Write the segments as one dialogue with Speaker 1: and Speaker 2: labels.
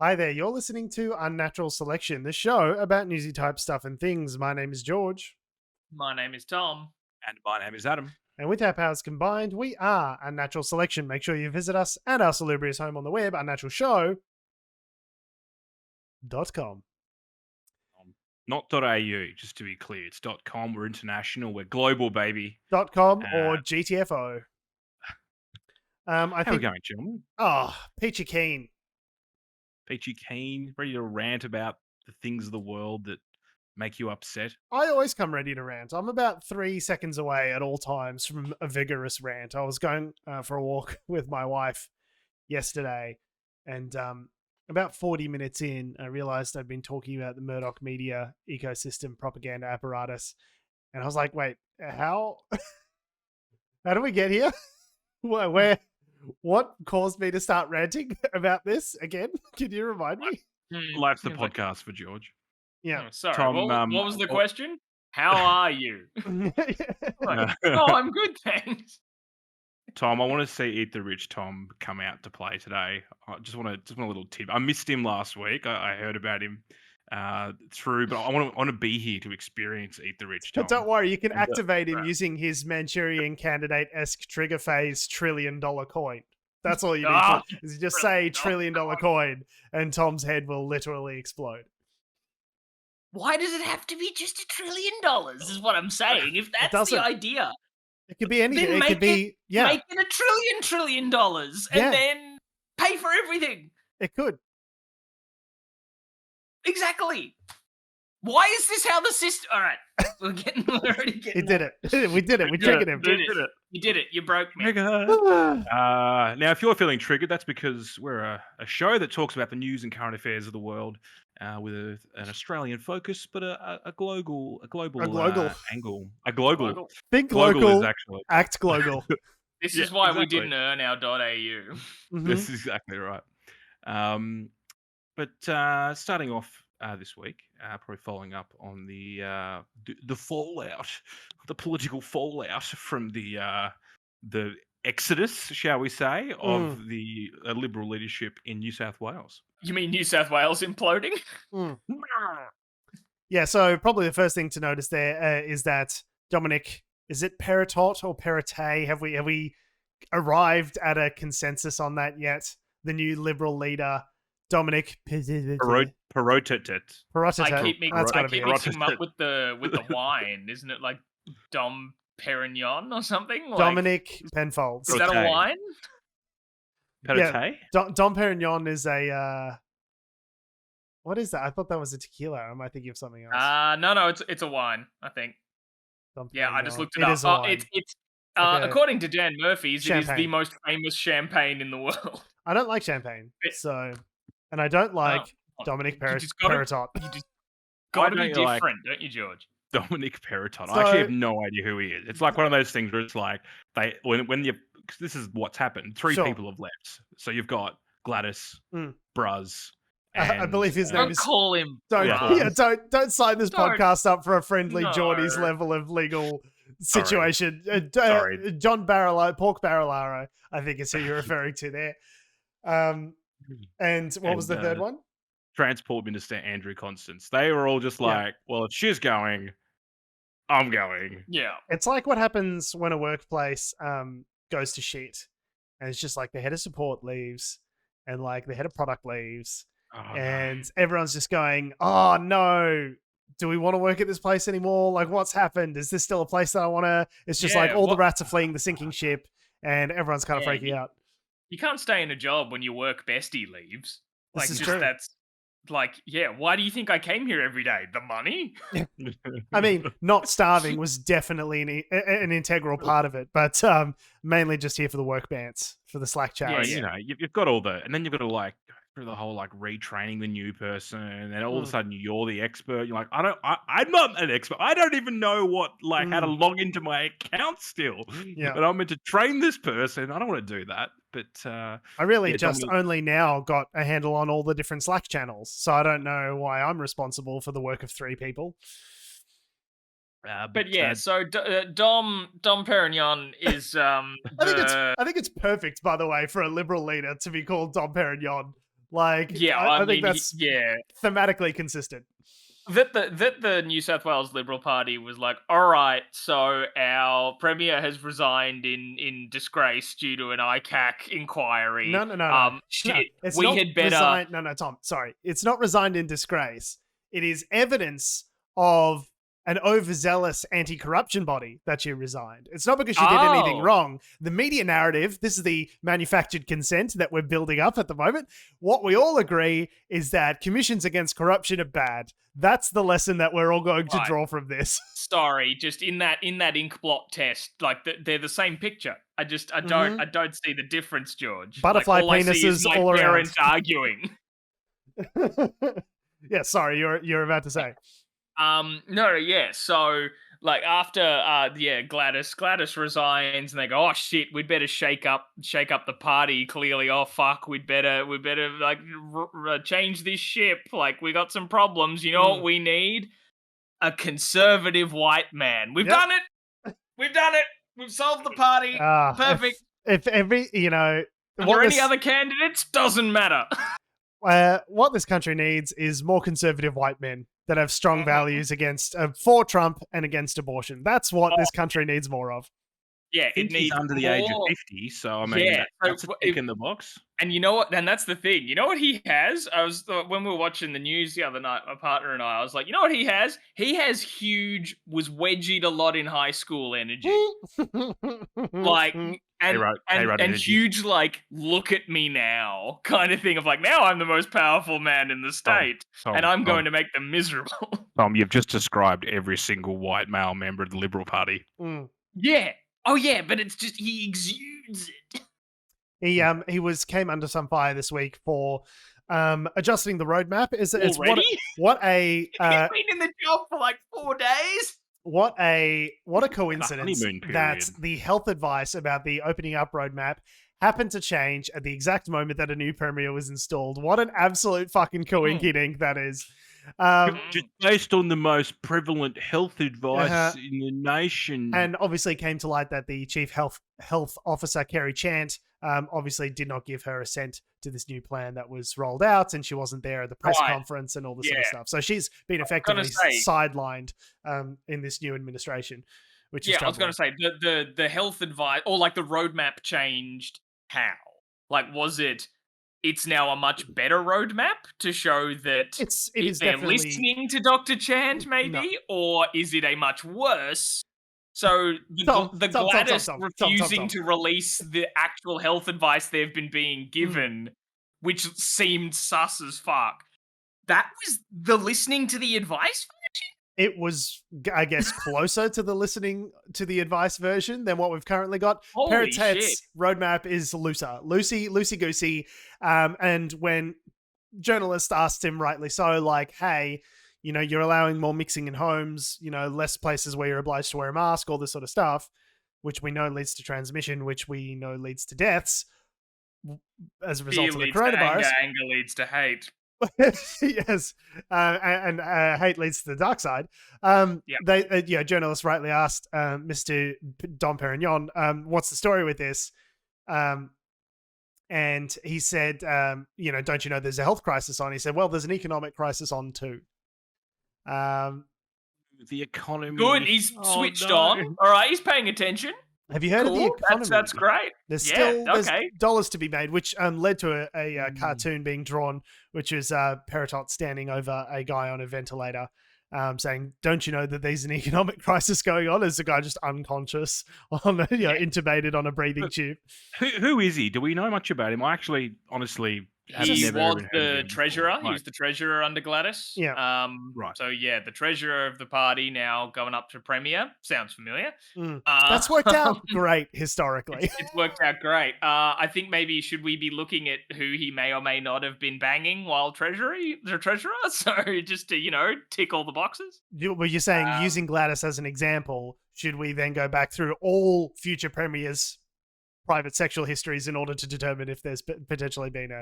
Speaker 1: Hi there, you're listening to Unnatural Selection, the show about newsy type stuff and things. My name is George.
Speaker 2: My name is Tom.
Speaker 3: And my name is Adam.
Speaker 1: And with our powers combined, we are Unnatural Selection. Make sure you visit us and our salubrious home on the web, unnaturalshow.com.
Speaker 3: Not .au, just to be clear. It's .com. We're international. We're global, baby.
Speaker 1: .com or GTFO.
Speaker 3: How are we going, gentlemen?
Speaker 1: Oh, peachy keen.
Speaker 3: Peachy keen, ready to rant about the things of the world that make you upset.
Speaker 1: I always come ready to rant. I'm about 3 seconds away at all times from a vigorous rant. I was going for a walk with my wife yesterday, and about 40 minutes in, I realized I'd been talking about the Murdoch media ecosystem propaganda apparatus, and I was like, wait, how do we get here? What caused me to start ranting about this again? Can you remind me?
Speaker 3: Life's the podcast for George.
Speaker 1: Yeah.
Speaker 2: Sorry,
Speaker 3: Tom,
Speaker 2: what was the question? How are you? I'm good, thanks.
Speaker 3: Tom, I want to see Eat the Rich Tom come out to play today. I just want a little tip. I missed him last week. I heard about him through, but I want to be here to experience Eat the Rich Tom.
Speaker 1: But don't worry, you can activate him using his Manchurian Candidate-esque trigger phase $1 trillion coin. That's all you need to do. Is just say $1 trillion coin, and Tom's head will literally explode.
Speaker 2: Why does it have to be just $1 trillion? Is what I'm saying. If that's the idea,
Speaker 1: it could be anything.
Speaker 2: Then
Speaker 1: it could be
Speaker 2: make it $1 trillion, and then pay for everything.
Speaker 1: It could.
Speaker 2: Exactly. Why is this how the system? All right, we're already getting.
Speaker 1: He did it. We did it. We triggered him.
Speaker 2: You did it. You broke me.
Speaker 3: Now, if you're feeling triggered, that's because we're a show that talks about the news and current affairs of the world with an Australian focus, but a global angle. A global.
Speaker 1: Think local.
Speaker 3: Actually.
Speaker 1: Act global.
Speaker 2: This is why we didn't earn our .au.
Speaker 1: Mm-hmm.
Speaker 3: This is exactly right. But starting off this week, probably following up on the fallout, the political fallout from the exodus, shall we say, of the Liberal leadership in New South Wales.
Speaker 2: You mean New South Wales imploding?
Speaker 1: Yeah, so probably the first thing to notice there is that Dominic, is it Peritot or Perrottet? Have we arrived at a consensus on that yet? The new Liberal leader, Dominic
Speaker 3: Perrottet.
Speaker 2: I keep mixing him up with the wine. Isn't it like Dom Perignon or something?
Speaker 1: Dominic Penfolds.
Speaker 2: Is that a wine?
Speaker 3: Perrottet?
Speaker 1: Yeah, Dom Perignon is a... what is that? I thought that was a tequila. Or am I thinking of something else?
Speaker 2: No, it's a wine, I think. I just looked it up.
Speaker 1: Is a wine.
Speaker 2: It's according to Dan Murphy's,
Speaker 1: Champaign.
Speaker 2: It is the most famous champagne in the world.
Speaker 1: I don't like champagne, and I don't like Dominic Perrottet.
Speaker 2: You just gotta be different, don't you, George?
Speaker 3: Dominic Perrottet. I actually have no idea who he is. It's like one of those things where it's like this is what's happened. Three people have left. So you've got Gladys, Bruz.
Speaker 1: I believe his name is.
Speaker 2: Don't call him.
Speaker 1: Don't sign this podcast up for a FriendlyJordies level of legal situation.
Speaker 3: Sorry.
Speaker 1: John Pork Barilaro, I think is who you're referring to there. And what was the third one?
Speaker 3: Transport Minister Andrew Constance. They were all just like, well, if she's going, I'm going.
Speaker 2: Yeah.
Speaker 1: It's like what happens when a workplace goes to shit. And it's just like the head of support leaves and like the head of product leaves. And everyone's just going, oh no, do we want to work at this place anymore? Like, what's happened? Is this still a place that I want to? It's just like all the rats are fleeing the sinking ship and everyone's kind of freaking out.
Speaker 2: You can't stay in a job when your work bestie leaves.
Speaker 1: This is true.
Speaker 2: That's like, why do you think I came here every day? The money?
Speaker 1: I mean, not starving was definitely an integral part of it, but mainly just here for the work bants, for the Slack chats.
Speaker 3: You know, you've got all and then you've got to like through the whole like retraining the new person, and all of a sudden you're the expert. You're like, I'm not an expert. I don't even know how to log into my account still.
Speaker 1: Yeah.
Speaker 3: But I'm meant to train this person. I don't want to do that. But
Speaker 1: I really only now got a handle on all the different Slack channels, so I don't know why I'm responsible for the work of 3 people.
Speaker 2: So Dom Perignon is
Speaker 1: I think it's perfect, by the way, for a Liberal leader to be called Dom Perignon. Like, I think that's thematically consistent.
Speaker 2: That the New South Wales Liberal Party was like, all right, so our Premier has resigned in disgrace due to an ICAC inquiry.
Speaker 1: No.
Speaker 2: Shit,
Speaker 1: no,
Speaker 2: we had better...
Speaker 1: No, Tom, sorry. It's not resigned in disgrace. It is evidence of an overzealous anti-corruption body that she resigned. It's not because she did anything wrong. The media narrative, this is the manufactured consent that we're building up at the moment. What we all agree is that commissions against corruption are bad. That's the lesson that we're all going to draw from this.
Speaker 2: Sorry, just in that ink blot test, like they're the same picture. I don't see the difference, George.
Speaker 1: Butterfly
Speaker 2: like,
Speaker 1: penises all
Speaker 2: my
Speaker 1: around.
Speaker 2: Parents arguing.
Speaker 1: Yeah, sorry, you're about to say.
Speaker 2: So like after Gladys resigns and they go, oh shit, we'd better shake up the party. Clearly, oh fuck, we'd better like change this ship. Like we got some problems. You know what we need? A conservative white man. We've done it. We've solved the party. Perfect.
Speaker 1: If every
Speaker 2: are there any other candidates? Doesn't matter.
Speaker 1: What this country needs is more conservative white men that have strong values against for Trump and against abortion. That's what this country needs more of.
Speaker 2: Yeah, it needs
Speaker 3: under the age of 50, so I mean, that's a tick in the box.
Speaker 2: And you know what? And that's the thing. You know what he has? When we were watching the news the other night, my partner and I was like, you know what he has? He has huge, was wedgied a lot in high school energy. Like, and huge, like, look at me now kind of thing of like, now I'm the most powerful man in the state, and I'm going to make them miserable.
Speaker 3: Tom, you've just described every single white male member of the Liberal Party.
Speaker 2: Yeah. Oh yeah, but it's just he exudes it.
Speaker 1: He came under some fire this week for adjusting the roadmap. It's
Speaker 2: already?
Speaker 1: What a
Speaker 2: he's been in the job for like 4 days.
Speaker 1: What a coincidence that the health advice about the opening up roadmap happened to change at the exact moment that a new premier was installed. What an absolute fucking coincidence that is.
Speaker 3: Just based on the most prevalent health advice in the nation.
Speaker 1: And obviously came to light that the chief health officer, Kerry Chant, obviously did not give her assent to this new plan that was rolled out, and she wasn't there at the press conference and all this sort of stuff. So she's been effectively sidelined in this new administration, which is troubling.
Speaker 2: I was going to say, the health advice, or like the roadmap changed how? Like, was it... It's now a much better roadmap to show that they're listening to Dr. Chant, maybe? Or is it a much worse? So Gladys refusing to release the actual health advice they've been being given, which seemed sus as fuck. That was the listening to the advice version?
Speaker 1: It was, I guess, closer to the listening to the advice version than what we've currently got.
Speaker 2: Holy shit.
Speaker 1: Roadmap is loosey-goosey. And when journalists asked him, rightly so, like, hey, you know, you're allowing more mixing in homes, you know, less places where you're obliged to wear a mask, all this sort of stuff, which we know leads to transmission, which we know leads to deaths as a result of the coronavirus.
Speaker 2: Anger leads to hate.
Speaker 1: Yes, and hate leads to the dark side. Journalists rightly asked Mr. Dom Perignon, what's the story with this? And he said, don't you know there's a health crisis on? He said, well, there's an economic crisis on too.
Speaker 3: The economy.
Speaker 2: Good, he's switched on. All right, he's paying attention.
Speaker 1: Have you heard of the economy?
Speaker 2: That's great.
Speaker 1: There's dollars to be made, which led to a cartoon being drawn, which is Peritot standing over a guy on a ventilator, saying, "Don't you know that there's an economic crisis going on?" As the guy just unconscious, intubated on a breathing tube.
Speaker 3: Who is he? Do we know much about him? I actually, honestly.
Speaker 2: He was the treasurer. He was the treasurer under Gladys.
Speaker 1: Yeah.
Speaker 2: Right. So, the treasurer of the party now going up to premier. Sounds familiar.
Speaker 1: That's worked out great historically.
Speaker 2: It's worked out great. I think maybe should we be looking at who he may or may not have been banging while treasurer? So just to, tick all the boxes.
Speaker 1: Well, you're saying using Gladys as an example, should we then go back through all future premiers' private sexual histories in order to determine if there's potentially been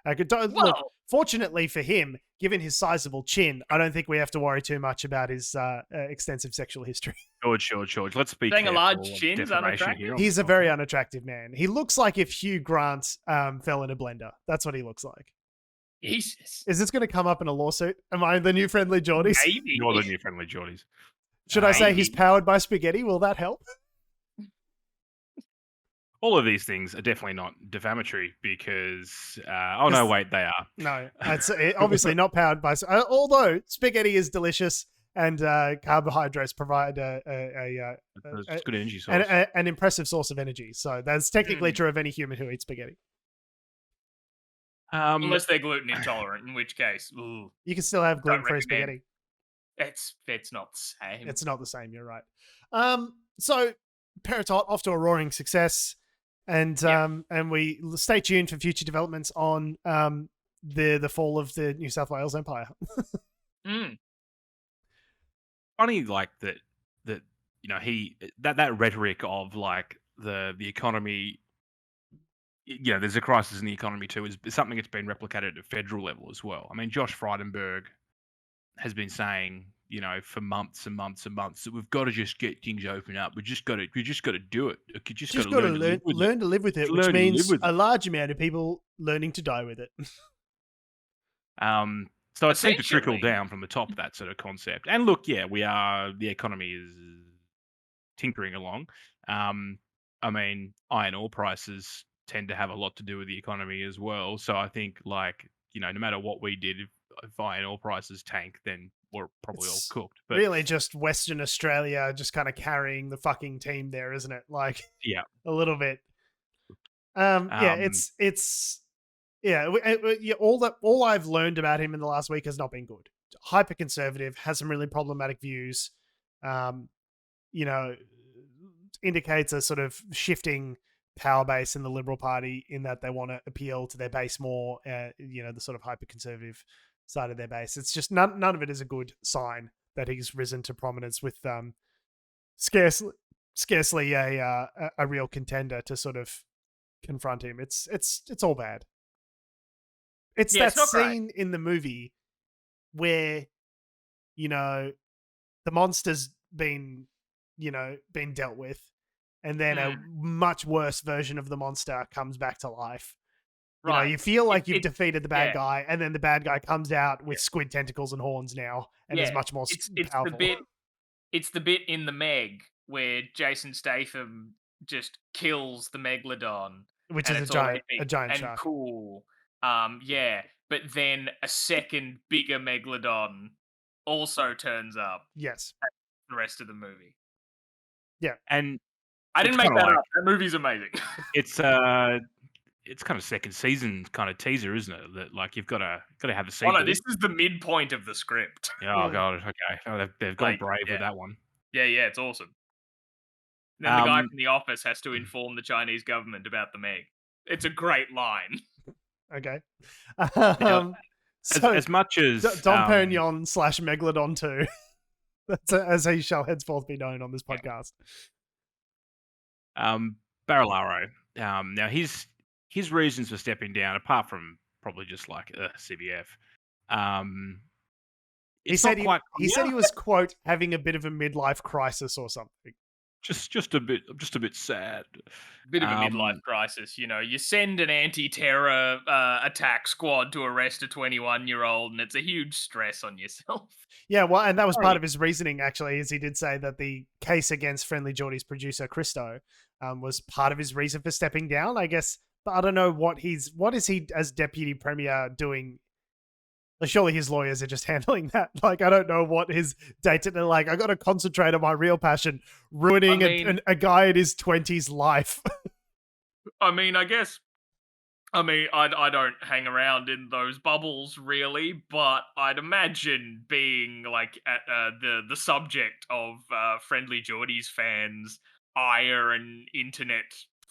Speaker 1: look, fortunately for him, given his sizable chin, I don't think we have to worry too much about his extensive sexual history.
Speaker 3: George. Let's be
Speaker 2: saying a large chin is unattractive.
Speaker 1: He's a very unattractive man. He looks like if Hugh Grant fell in a blender. That's what he looks like.
Speaker 2: Jesus.
Speaker 1: Is this going to come up in a lawsuit? Am I the new FriendlyJordies?
Speaker 2: Maybe.
Speaker 3: You're the new FriendlyJordies.
Speaker 1: Should I say he's powered by spaghetti? Will that help?
Speaker 3: All of these things are definitely not defamatory because... no, wait, they are.
Speaker 1: No, it's obviously not powered by... although spaghetti is delicious and carbohydrates provide a
Speaker 3: good energy source.
Speaker 1: An impressive source of energy. So that's technically true of any human who eats spaghetti.
Speaker 2: Unless they're gluten intolerant, in which case... Ooh,
Speaker 1: you can still have gluten-free spaghetti.
Speaker 2: It's not the same.
Speaker 1: It's not the same, you're right. So, Peritot off to a roaring success. And we stay tuned for future developments on the fall of the New South Wales Empire.
Speaker 3: Funny, like that you know that rhetoric of like the economy. You know, there's a crisis in the economy too. Is something that's been replicated at federal level as well. I mean, Josh Frydenberg has been saying, you know, for months and months and months that we've got to just get things open up. We just got to do it. You just got to
Speaker 1: learn to live with it, which means a large amount of people learning to die with it.
Speaker 3: So it seemed to trickle down from the top of that sort of concept. And look, yeah, the economy is tinkering along. I mean, iron ore prices tend to have a lot to do with the economy as well. So I think, like, you know, no matter what we did, if iron ore prices tank, then we're probably all cooked. But
Speaker 1: really just Western Australia just kind of carrying the fucking team there, isn't it? Like,
Speaker 3: yeah,
Speaker 1: a little bit. All I've learned about him in the last week has not been good. Hyper conservative, has some really problematic views. You know, indicates a sort of shifting power base in the Liberal Party in that they want to appeal to their base more. You know, the sort of hyper conservative side of their base. It's just none of it is a good sign that he's risen to prominence with scarcely a real contender to sort of confront him. It's all bad. It's that scene in the movie where, you know, the monster's been dealt with, and then a much worse version of the monster comes back to life. You know, you feel like you've defeated the bad guy, and then the bad guy comes out with squid tentacles and horns now, and is much more powerful.
Speaker 2: It's the bit in the Meg where Jason Statham just kills the Megalodon,
Speaker 1: which is a giant shark.
Speaker 2: Cool. But then a second bigger Megalodon also turns up.
Speaker 1: Yes.
Speaker 2: The rest of the movie.
Speaker 1: Yeah.
Speaker 3: And
Speaker 2: I didn't make that up. That movie's amazing.
Speaker 3: It's kind of second season kind of teaser, isn't it? That like you've got to have a sequel.
Speaker 2: Oh no, this is the midpoint of the script.
Speaker 3: Oh god, okay. Oh, they've gone brave with that one.
Speaker 2: Yeah, it's awesome. Then the guy from The Office has to inform the Chinese government about the Meg. It's a great line.
Speaker 1: Okay.
Speaker 3: So as much as
Speaker 1: Dom Perignon / Megalodon 2. That's as he shall henceforth be known on this podcast.
Speaker 3: Barilario. Now his reasons for stepping down, apart from probably just like CBF,
Speaker 1: he said he was, quote, having a bit of a midlife crisis or something.
Speaker 3: Just a bit sad.
Speaker 2: Bit of a midlife crisis, you know. You send an anti-terror attack squad to arrest a 21-year-old, and it's a huge stress on yourself.
Speaker 1: Yeah, well, and that was part of his reasoning, actually, is he did say that the case against FriendlyJordies producer Christo was part of his reason for stepping down, I guess. But I don't know what is he as deputy premier doing. Surely his lawyers are just handling that. Like, I don't know what his day-to-day, like, I got to concentrate on my real passion, ruining a guy in his 20s life.
Speaker 2: I don't hang around in those bubbles really, but I'd imagine being like at the subject of FriendlyJordies fans' ire and internet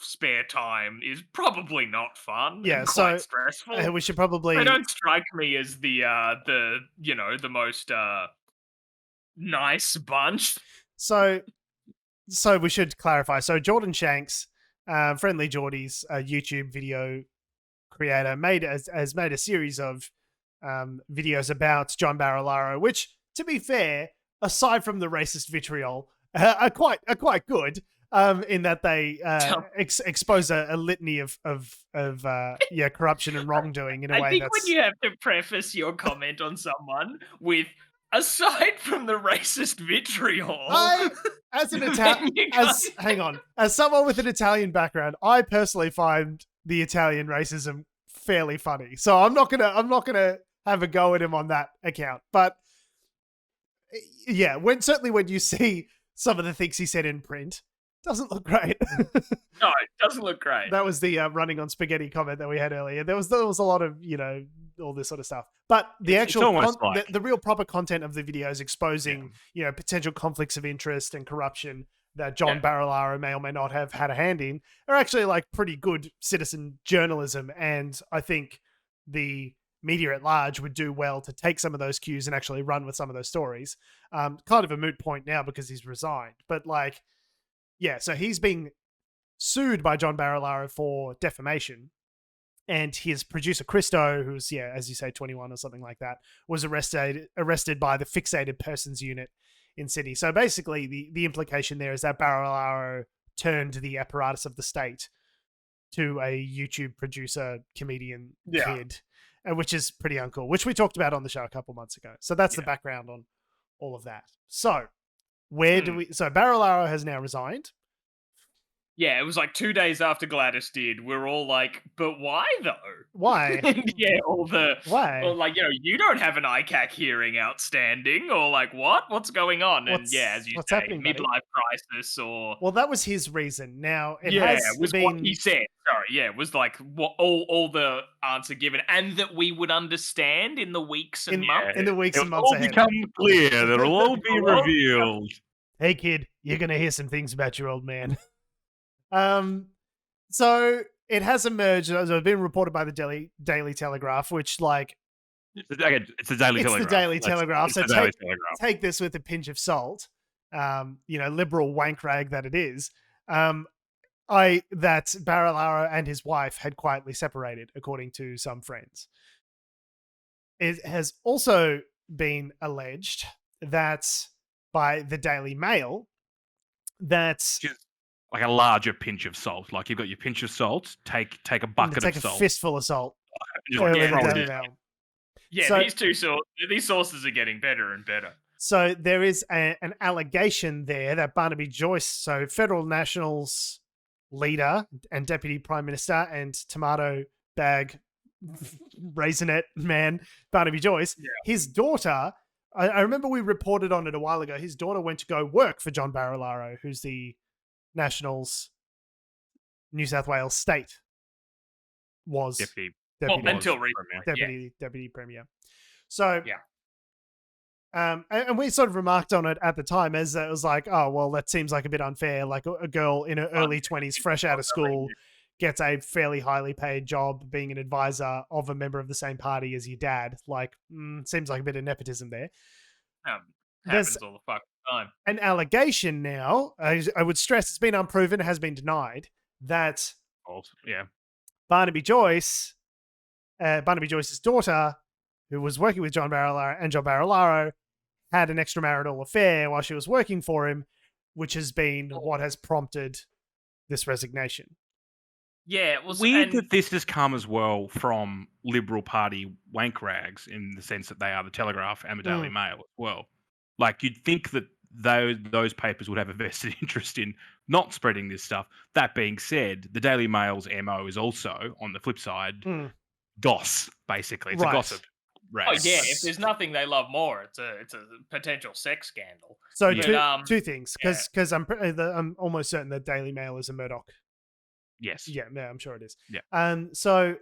Speaker 2: spare time is probably not fun.
Speaker 1: Yeah,
Speaker 2: quite stressful.
Speaker 1: We should probably.
Speaker 2: They don't strike me as the most nice bunch. So
Speaker 1: we should clarify. So Jordan Shanks, FriendlyJordies, a YouTube video creator, has made a series of videos about John Barilario, which, to be fair, aside from the racist vitriol, are quite good. in that they expose a litany of corruption and wrongdoing in a way
Speaker 2: I think
Speaker 1: that's...
Speaker 2: when you have to preface your comment on someone with, aside from the racist vitriol,
Speaker 1: as someone with an Italian background, I personally find the Italian racism fairly funny. So I'm not gonna have a go at him on that account. But yeah, when you see some of the things he said in print, doesn't look great.
Speaker 2: No, it doesn't look great.
Speaker 1: That was the running on spaghetti comment that we had earlier. There was a lot of, all this sort of stuff. But the the real proper content of the videos exposing, potential conflicts of interest and corruption that John Barilario may or may not have had a hand in are actually like pretty good citizen journalism. And I think the media at large would do well to take some of those cues and actually run with some of those stories. Kind of a moot point now because he's resigned. But so he's being sued by John Barilario for defamation. And his producer, Christo, who's, as you say, 21 or something like that, was arrested by the Fixated Persons Unit in Sydney. So basically, the implication there is that Barilario turned the apparatus of the state to a YouTube producer, comedian kid, which is pretty uncool, which we talked about on the show a couple months ago. So that's the background on all of that. So so Barilario has now resigned.
Speaker 2: Yeah, it was like 2 days after Gladys did. We're all like, but why though?
Speaker 1: Why?
Speaker 2: And
Speaker 1: why?
Speaker 2: Or like, you don't have an ICAC hearing outstanding, or like, what? What's going on? As you say, midlife crisis, or...
Speaker 1: Well, that was his reason. Now,
Speaker 2: it was what he said. Sorry, it was like what all the answer given, and that we would understand in the weeks and months.
Speaker 1: In the weeks and months ahead.
Speaker 3: It'll all become clear. It'll all be revealed.
Speaker 1: Hey, kid, you're going to hear some things about your old man. So it has emerged, as it's been reported by the Daily Telegraph, which
Speaker 3: it's the Daily Telegraph.
Speaker 1: The Daily Telegraph. So take this with a pinch of salt. Liberal wank rag that it is. That Barilario and his wife had quietly separated, according to some friends. It has also been alleged that by the Daily Mail that...
Speaker 3: Like a larger pinch of salt. Like you've got your pinch of salt, take a bucket of salt.
Speaker 1: Take a fistful of salt.
Speaker 2: These sources are getting better and better.
Speaker 1: So there is an allegation there that Barnaby Joyce, so Federal Nationals leader and Deputy Prime Minister and tomato bag raisinette man, Barnaby Joyce, his daughter, I remember we reported on it a while ago, his daughter went to go work for John Barilario, who's the Nationals New South Wales state was deputy premier. So and we sort of remarked on it at the time as it was like, oh well, that seems like a bit unfair. Like a girl in her early 20s, fresh out of school, gets a fairly highly paid job being an advisor of a member of the same party as your dad. Like, seems like a bit of nepotism there.
Speaker 2: Happens all the fucking time.
Speaker 1: An allegation now, I would stress it's been unproven, it has been denied, that Barnaby Joyce's daughter, who was working with John Barilario, had an extramarital affair while she was working for him, which has been what has prompted this resignation.
Speaker 2: Yeah, it was
Speaker 3: weird that this has come as well from Liberal Party wank rags in the sense that they are the Telegraph and the Daily Mail as well. Like, you'd think that those papers would have a vested interest in not spreading this stuff. That being said, the Daily Mail's MO is also, on the flip side, goss, basically. It's a gossip rag.
Speaker 2: Oh, yeah, if there's nothing they love more, it's a potential sex scandal.
Speaker 1: So two things, because I'm almost certain that Daily Mail is a Murdoch.
Speaker 3: Yes.
Speaker 1: Yeah, I'm sure it is.
Speaker 3: Yeah.
Speaker 1: So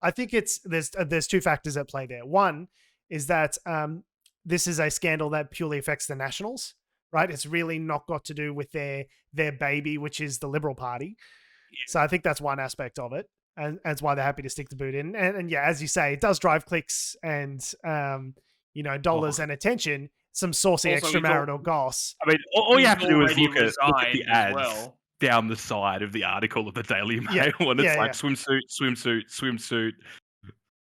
Speaker 1: I think there's two factors at play there. One is that this is a scandal that purely affects the Nationals, right? It's really not got to do with their baby, which is the Liberal Party. Yeah. So I think that's one aspect of it, and that's why they're happy to stick the boot in. And as you say, it does drive clicks and dollars and attention. Some saucy extramarital goss.
Speaker 3: I mean, all you have to do is look at the ads down the side of the article of the Daily Mail, and it's like swimsuit,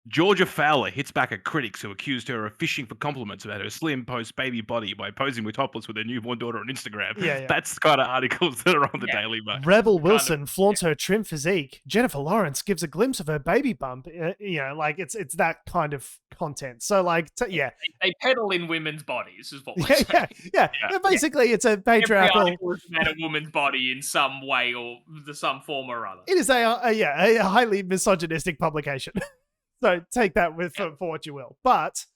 Speaker 3: Georgia Fowler hits back at critics who accused her of fishing for compliments about her slim post-baby body by posing with topless with her newborn daughter on Instagram.
Speaker 1: Yeah.
Speaker 3: That's the kind of articles that are on the Daily Mail.
Speaker 1: Rebel Wilson flaunts her trim physique. Jennifer Lawrence gives a glimpse of her baby bump. It's that kind of content. So
Speaker 2: they peddle in women's bodies, is what we're saying.
Speaker 1: Yeah. Basically, it's a patriarchal.
Speaker 2: Every article is about a woman's body in some way or some form or other.
Speaker 1: It is a highly misogynistic publication. So take that for what you will. But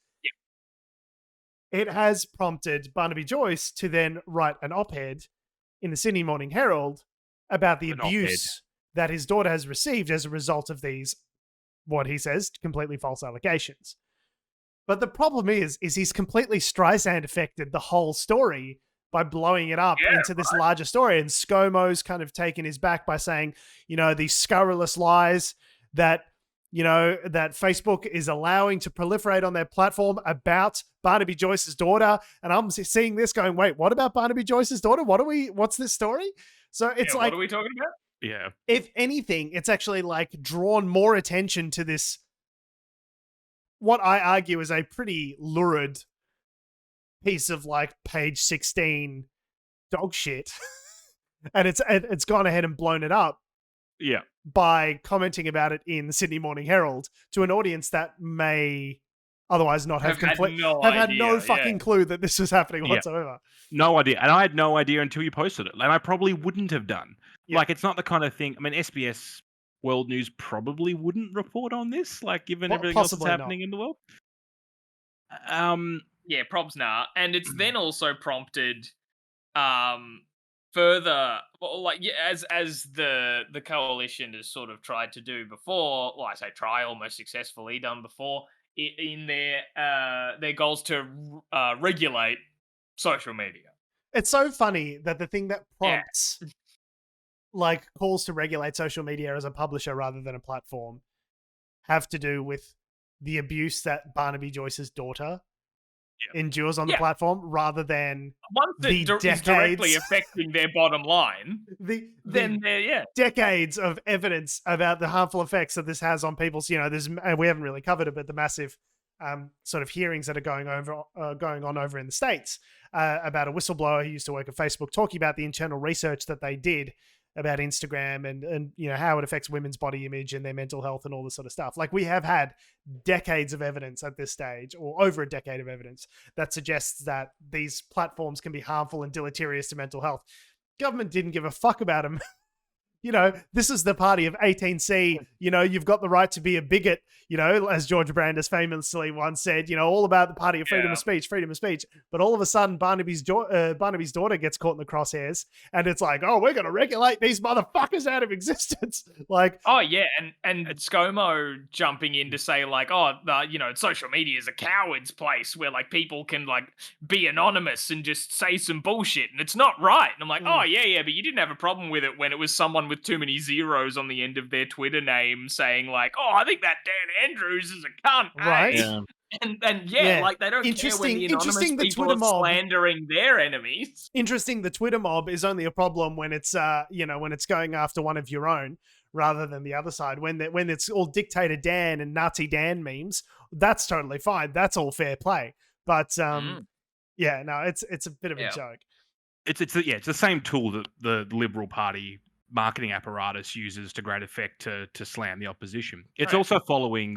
Speaker 1: it has prompted Barnaby Joyce to then write an op-ed in the Sydney Morning Herald about the abuse that his daughter has received as a result of these, what he says, completely false allegations. But the problem is he's completely Streisand affected the whole story by blowing it up into this larger story. And ScoMo's kind of taken his back by saying, these scurrilous lies that Facebook is allowing to proliferate on their platform about Barnaby Joyce's daughter. And I'm seeing this going, wait, what about Barnaby Joyce's daughter? What's this story? So it's
Speaker 2: what are we talking about?
Speaker 3: Yeah.
Speaker 1: If anything, it's actually drawn more attention to this, what I argue is a pretty lurid piece of page 16 dog shit. And it's gone ahead and blown it up.
Speaker 3: Yeah.
Speaker 1: By commenting about it in the Sydney Morning Herald to an audience that may otherwise not have had no fucking clue that this was happening whatsoever.
Speaker 3: No idea. And I had no idea until you posted it. And I probably wouldn't have done. Yeah. It's not the kind of thing. I mean, SBS World News probably wouldn't report on this, given everything else that's happening in the world.
Speaker 2: Yeah, probs nah. And it's then also prompted further, as the coalition has sort of tried to do before, I say try, almost successfully done before, in their goals to regulate social media.
Speaker 1: It's so funny that the thing that prompts calls to regulate social media as a publisher rather than a platform have to do with the abuse that Barnaby Joyce's daughter endures on the platform, rather than
Speaker 2: once it is directly affecting their bottom line.
Speaker 1: Decades of evidence about the harmful effects that this has on people's. And we haven't really covered it, but the massive sort of hearings that are going on over in the States about a whistleblower who used to work at Facebook, talking about the internal research that they did about Instagram and how it affects women's body image and their mental health and all this sort of stuff. We have had decades of evidence at this stage, or over a decade of evidence, that suggests that these platforms can be harmful and deleterious to mental health. Government didn't give a fuck about them. This is the party of 18C. You've got the right to be a bigot, as George Brandes famously once said, all about the party of freedom of speech. But all of a sudden, Barnaby's daughter gets caught in the crosshairs, and it's we're going to regulate these motherfuckers out of existence.
Speaker 2: And ScoMo jumping in to say social media is a coward's place where people can be anonymous and just say some bullshit, and it's not right. And I'm but you didn't have a problem with it when it was someone with too many zeros on the end of their Twitter name saying I think that Dan Andrews is a cunt,
Speaker 1: right?
Speaker 3: Yeah.
Speaker 2: And they don't care when the anonymous people are slandering their enemies.
Speaker 1: Interesting, the Twitter mob is only a problem when it's when it's going after one of your own rather than the other side. When it's all Dictator Dan and Nazi Dan memes, that's totally fine. That's all fair play. But it's a bit of a joke.
Speaker 3: It's the same tool that the Liberal Party marketing apparatus uses to great effect to slam the opposition. It's also following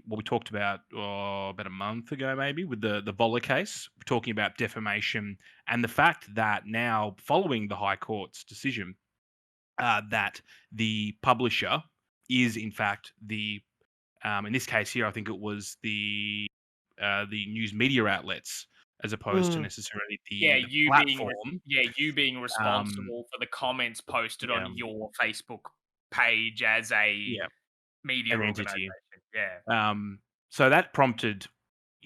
Speaker 3: what we talked about about a month ago, maybe, with the Voller case, talking about defamation and the fact that now, following the High Court's decision, that the publisher is in fact in this case here, I think it was the news media outlets, as opposed to necessarily the platform.
Speaker 2: You being responsible for the comments posted on your Facebook page as a media
Speaker 3: entity.
Speaker 2: Yeah.
Speaker 3: So that prompted,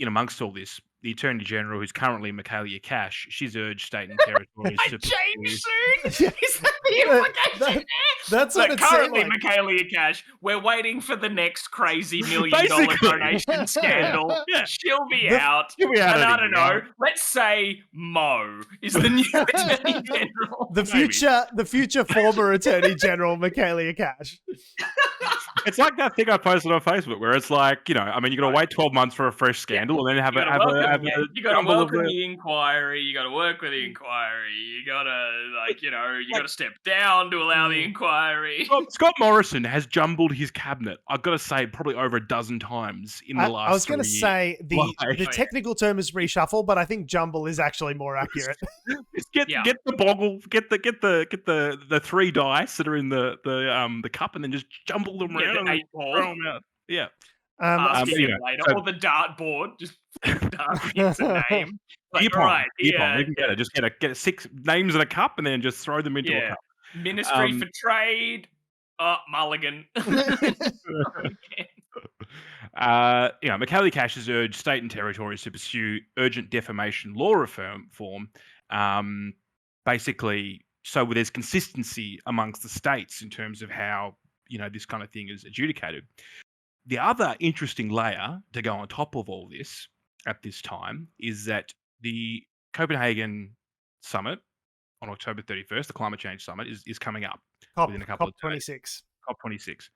Speaker 3: amongst all this, the Attorney General, who's currently Michaelia Cash, she's urged state and territories to
Speaker 2: change soon. Is that
Speaker 1: That's what it's
Speaker 2: currently,
Speaker 1: like.
Speaker 2: Michaela Cash, we're waiting for the next crazy $1 million donation scandal.
Speaker 3: Yeah.
Speaker 2: She'll be out.
Speaker 3: She'll be out
Speaker 2: And I
Speaker 3: any
Speaker 2: don't know.
Speaker 3: year.
Speaker 2: Let's say Mo is the new Attorney General.
Speaker 1: The future former Attorney General, Michaela Cash.
Speaker 3: It's like that thing I posted on Facebook where it's like, you got to wait 12 months for a fresh scandal and then have a
Speaker 2: you got to welcome the inquiry. You got to work with the inquiry. You got to step down to allow the inquiry.
Speaker 3: Scott Morrison has jumbled his cabinet, I've got to say, probably over a dozen times in the last
Speaker 1: I was going to
Speaker 3: 3 years.
Speaker 1: say the technical term is reshuffle, but I think jumble is actually more accurate.
Speaker 3: Get the boggle, get the 3 dice that are in the cup, and then just jumble them around and throw them out. Yeah.
Speaker 2: Or the dartboard, just darts a name. Like, all right,
Speaker 3: even better. Just get 6 names in a cup and then just throw them into a cup.
Speaker 2: Ministry for Trade. Mulligan.
Speaker 3: Michaela Cash has urged state and territories to pursue urgent defamation law reform. Basically, so there's consistency amongst the states in terms of how this kind of thing is adjudicated. The other interesting layer to go on top of all this at this time is that the Copenhagen summit on October 31st, the climate change summit, is coming up within a couple of days. COP26.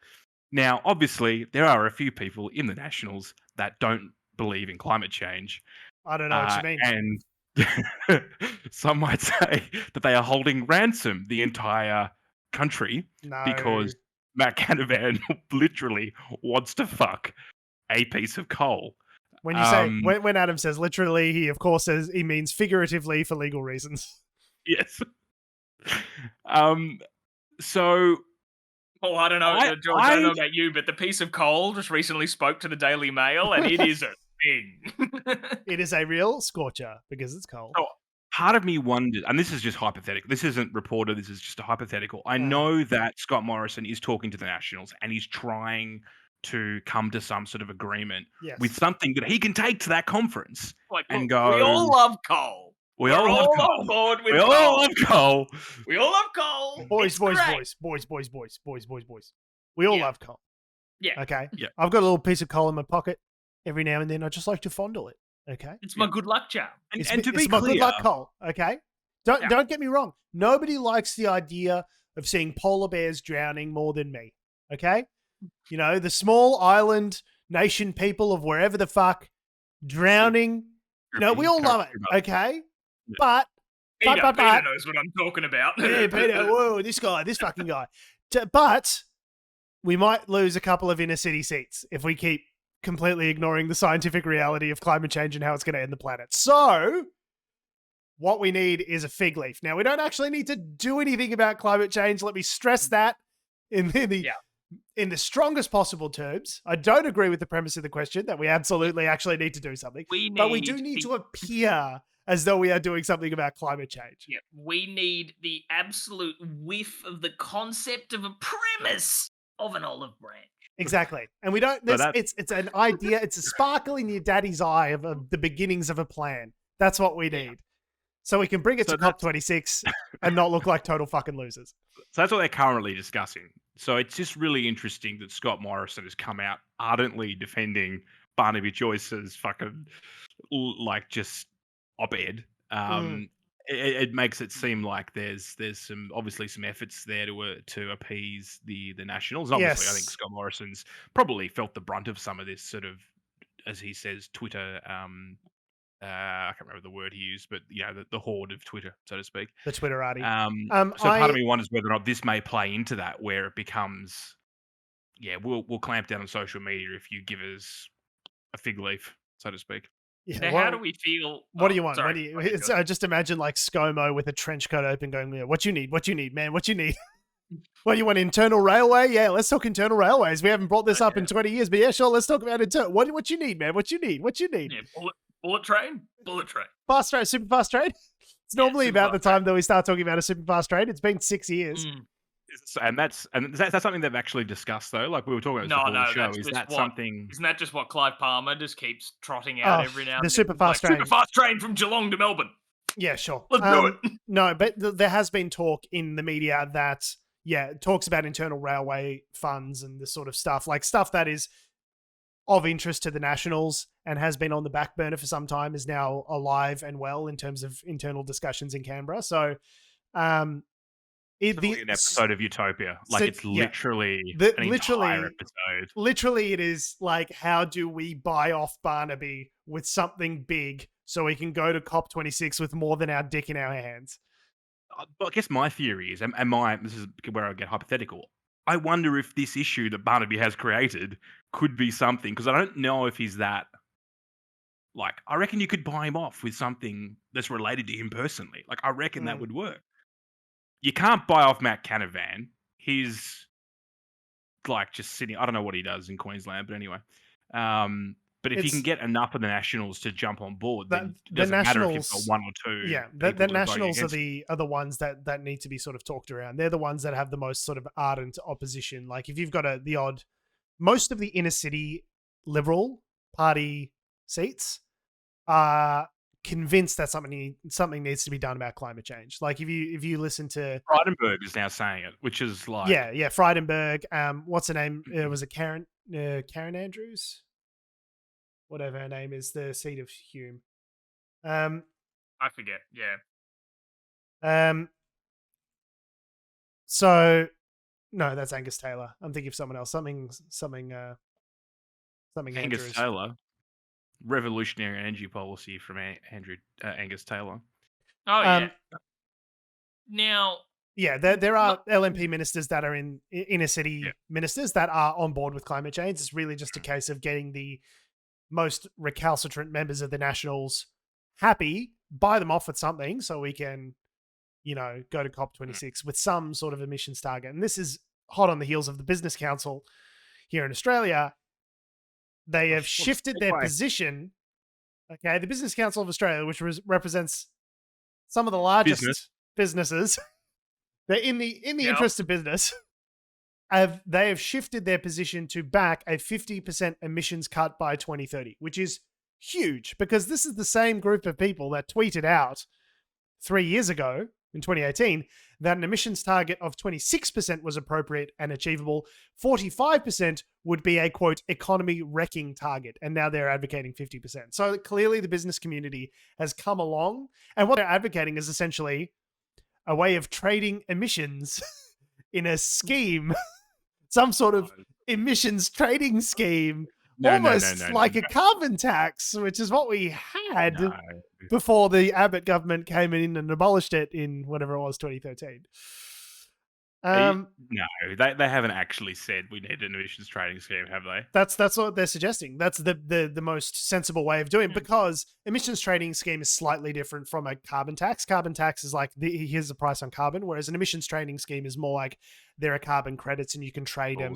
Speaker 3: Now, obviously, there are a few people in the Nationals that don't believe in climate change.
Speaker 1: I don't know what you mean.
Speaker 3: And some might say that they are holding ransom the entire country because Matt Canavan literally wants to fuck a piece of coal.
Speaker 1: When you say when Adam says literally, he of course says he means figuratively for legal reasons.
Speaker 3: Yes. So.
Speaker 2: Oh, I don't know, George. I don't know about you, but the piece of coal just recently spoke to the Daily Mail, and it is a thing.
Speaker 1: It is a real scorcher because it's coal.
Speaker 3: Oh, part of me wondered, and this is just hypothetical. This isn't reported. This is just a hypothetical. I know that Scott Morrison is talking to the Nationals, and he's trying to come to some sort of agreement with something that he can take to that conference and go.
Speaker 2: We all love coal.
Speaker 3: We all love coal. We all love coal.
Speaker 2: We all love coal.
Speaker 1: Boys. We all love coal.
Speaker 2: Yeah.
Speaker 1: Okay.
Speaker 3: Yeah.
Speaker 1: I've got a little piece of coal in my pocket. Every now and then, I just like to fondle it. Okay.
Speaker 2: It's my good luck charm.
Speaker 3: And to be
Speaker 1: it's
Speaker 3: clear,
Speaker 1: my good luck coal. Okay. Don't get me wrong. Nobody likes the idea of seeing polar bears drowning more than me. Okay. The small island nation people of wherever the fuck drowning. We all love it. Okay. Yeah. But
Speaker 2: Peter knows what I'm talking about.
Speaker 1: Yeah, Peter. Whoa, this fucking guy. But we might lose a couple of inner city seats if we keep completely ignoring the scientific reality of climate change and how it's going to end the planet. So what we need is a fig leaf. Now, we don't actually need to do anything about climate change. Let me stress that in the strongest possible terms. I don't agree with the premise of the question that we absolutely actually need to do something. But we do need to appear as though we are doing something about climate change.
Speaker 2: Yeah, we need the absolute whiff of the concept of a premise of an olive branch.
Speaker 1: Exactly. And we don't, it's an idea, it's a sparkle in your daddy's eye of the beginnings of a plan. That's what we need. So we can bring it to COP26 and not look like total fucking losers.
Speaker 3: So that's what they're currently discussing. So it's just really interesting that Scott Morrison has come out ardently defending Barnaby Joyce's fucking, just op-ed. It makes it seem like there's some efforts there to appease the Nationals. Obviously, I think Scott Morrison's probably felt the brunt of some of this sort of, as he says, Twitter. I can't remember the word he used, but the horde of Twitter, so to speak.
Speaker 1: The Twitterati.
Speaker 3: So part of me wonders whether or not this may play into that, where it becomes, we'll clamp down on social media if you give us a fig leaf, so to speak.
Speaker 2: Yeah, now, how do we feel?
Speaker 1: What do you want? Just imagine like ScoMo with a trench coat open going, what you need, man, what you need? What do you want, internal railway? Yeah, let's talk internal railways. We haven't brought this up in 20 years, but yeah, sure, let's talk about internal. What you need, man? What you need?
Speaker 2: Yeah, bullet train.
Speaker 1: Fast train, super fast train. It's normally about the time that we start talking about a super fast train. It's been 6 years.
Speaker 3: And that's something they've actually discussed though. Like we were talking about the show. Is that something?
Speaker 2: Isn't that just what Clive Palmer just keeps trotting out every now and then?
Speaker 1: The super fast train.
Speaker 2: Super fast train from Geelong to Melbourne.
Speaker 1: Yeah, sure.
Speaker 2: Let's do it.
Speaker 1: No, but there has been talk in the media that, talks about internal railway funds and this sort of stuff, like stuff that is of interest to the Nationals and has been on the back burner for some time, is now alive and well in terms of internal discussions in Canberra. So,
Speaker 3: an episode of Utopia. Like, it's literally an entire episode.
Speaker 1: Literally, it is like, how do we buy off Barnaby with something big so we can go to COP26 with more than our dick in our hands?
Speaker 3: I guess my theory is, this is where I get hypothetical. I wonder if this issue that Barnaby has created could be something, because I don't know if he's that. Like, I reckon you could buy him off with something that's related to him personally. Like, I reckon that would work. You can't buy off Matt Canavan. He's like just sitting. I don't know what he does in Queensland, but anyway. But if you can get enough of the Nationals to jump on board, then it doesn't matter if you've got one or two.
Speaker 1: Yeah, the Nationals are the ones that need to be sort of talked around. They're the ones that have the most sort of ardent opposition. Like, if you've got most of the inner city Liberal Party seats are convinced that something needs to be done about climate change. Like, if you listen to
Speaker 3: Frydenberg is now saying it, which is like
Speaker 1: Frydenberg. What's her name? Was it Karen Andrews? Whatever her name is, the seat of Hume.
Speaker 2: I forget. Yeah.
Speaker 1: So no, that's Angus Taylor. I'm thinking of someone else. Something.
Speaker 3: Angus
Speaker 1: Andrews.
Speaker 3: Taylor. Revolutionary energy policy from Angus Taylor.
Speaker 2: Oh yeah. Now.
Speaker 1: Yeah, there are LNP ministers that are in inner city ministers that are on board with climate change. It's really just a case of getting the most recalcitrant members of the Nationals happy, buy them off with something so we can, go to COP26 with some sort of emissions target. And this is hot on the heels of the Business Council here in Australia. They have shifted their position. Okay, the Business Council of Australia, which represents some of the largest businesses, they're in the interest of business. They have shifted their position to back a 50% emissions cut by 2030, which is huge, because this is the same group of people that tweeted out 3 years ago in 2018 that an emissions target of 26% was appropriate and achievable. 45% would be a, quote, economy wrecking target. And now they're advocating 50%. So clearly the business community has come along, and what they're advocating is essentially a way of trading emissions in a scheme, some sort of emissions trading scheme, almost like a carbon tax, which is what we had before the Abbott government came in and abolished it in whatever it was, 2013.
Speaker 3: No, they haven't actually said we need an emissions trading scheme, have they?
Speaker 1: That's what they're suggesting. That's the most sensible way of doing it, because emissions trading scheme is slightly different from a carbon tax. Carbon tax is like, here's the price on carbon, whereas an emissions trading scheme is more like there are carbon credits and you can trade them,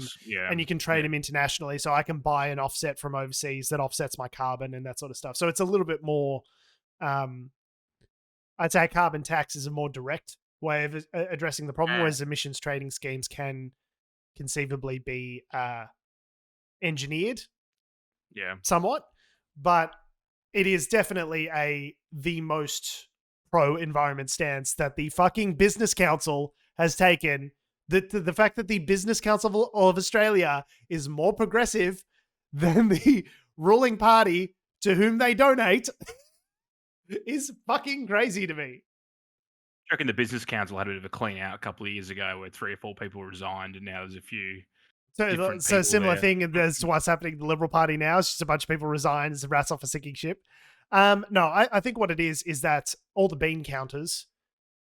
Speaker 1: and you can trade them internationally. So I can buy an offset from overseas that offsets my carbon and that sort of stuff. So it's a little bit more, I'd say carbon tax is a more direct way of addressing the problem, whereas emissions trading schemes can conceivably be engineered somewhat, but it is definitely the most pro-environment stance that the fucking Business Council has taken. The fact that the Business Council of Australia is more progressive than the ruling party to whom they donate is fucking crazy to me.
Speaker 3: I reckon the Business Council had a bit of a clean out a couple of years ago where 3 or 4 people resigned, and now there's a few.
Speaker 1: So similar thing as to what's happening in the Liberal Party now. It's just a bunch of people resign as a rats off a sinking ship. No, I think what it is that all the bean counters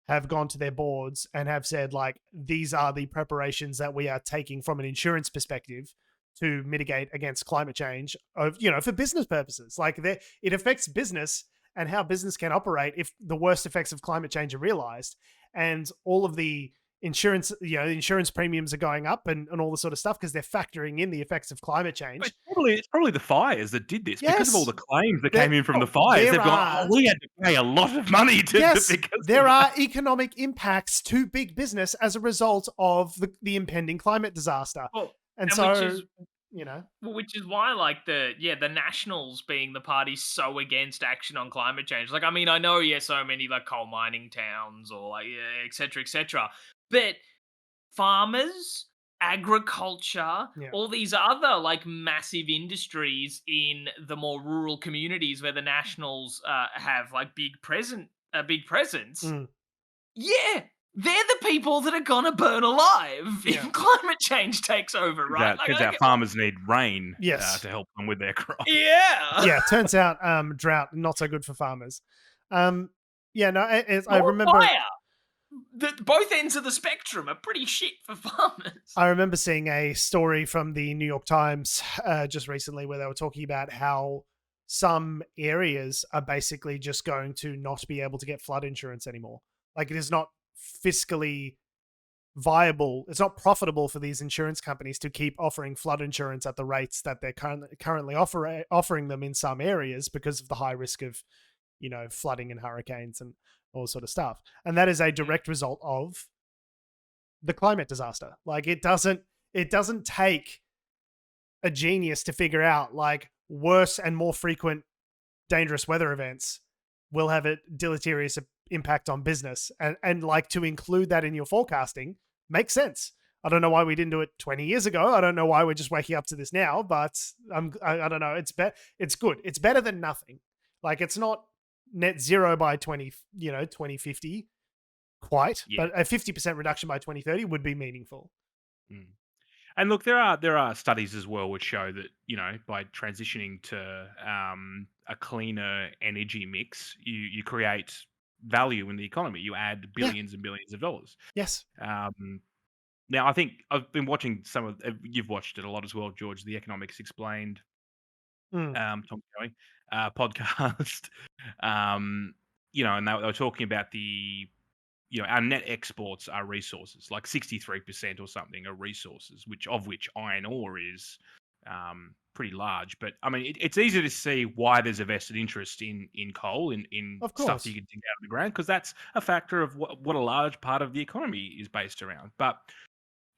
Speaker 1: have gone to their boards and have said, like, these are the preparations that we are taking from an insurance perspective to mitigate against climate change, for business purposes. Like, it affects business and how business can operate if the worst effects of climate change are realized. And all of the insurance, insurance premiums are going up and all the sort of stuff because they're factoring in the effects of climate change.
Speaker 3: But it's probably the fires that did this, because of all the claims that came in from the fires. They've gone, we had to pay a lot of money to
Speaker 1: there are economic impacts to big business as a result of the impending climate disaster.
Speaker 2: Well, Well, which is why, like, the Nationals being the party so against action on climate change. Like, I mean, I know, so many, like, coal mining towns or, like, et cetera, but farmers, agriculture, all these other, like, massive industries in the more rural communities where the Nationals have, like, big presence. Yeah, they're the people that are gonna burn alive if climate change takes over, right?
Speaker 3: Because our farmers need rain to help them with their crops.
Speaker 2: Yeah.
Speaker 1: Turns out drought, not so good for farmers. I remember...
Speaker 2: Fire! Both ends of the spectrum are pretty shit for farmers.
Speaker 1: I remember seeing a story from the New York Times just recently where they were talking about how some areas are basically just going to not be able to get flood insurance anymore. Like, it is not fiscally viable. It's not profitable for these insurance companies to keep offering flood insurance at the rates that they're currently offering them in some areas because of the high risk of, flooding and hurricanes and all sort of stuff. And that is a direct result of the climate disaster. Like, it doesn't take a genius to figure out, like, worse and more frequent dangerous weather events will have a deleterious impact on business, and like, to include that in your forecasting makes sense. I don't know why we didn't do it 20 years ago. I don't know why we're just waking up to this now, but I don't know. It's good. It's better than nothing. Like, it's not net zero by 2050 quite, but a 50% reduction by 2030 would be meaningful.
Speaker 3: And look, there are studies as well which show that, by transitioning to a cleaner energy mix, you create value in the economy. You add billions and billions of dollars.
Speaker 1: Yes.
Speaker 3: Now, I think I've been watching you've watched it a lot as well, George, the Economics Explained Tom Kelly podcast. And they were talking about our net exports are resources, like 63% or something are resources, which iron ore is pretty large. But I mean, it's easy to see why there's a vested interest in coal, in stuff you can dig out of the ground, because that's a factor of what a large part of the economy is based around. But